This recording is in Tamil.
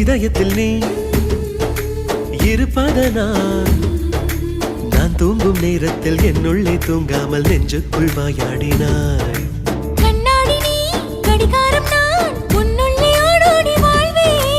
இதயத்தில் நீ இருப்பதனால் நான் தூங்கும் நேரத்தில் என்னுள்ளே தூங்காமல் நெஞ்சுக்குள் வாயாடினாய். கண்ணாடி நீ கடிகாரம்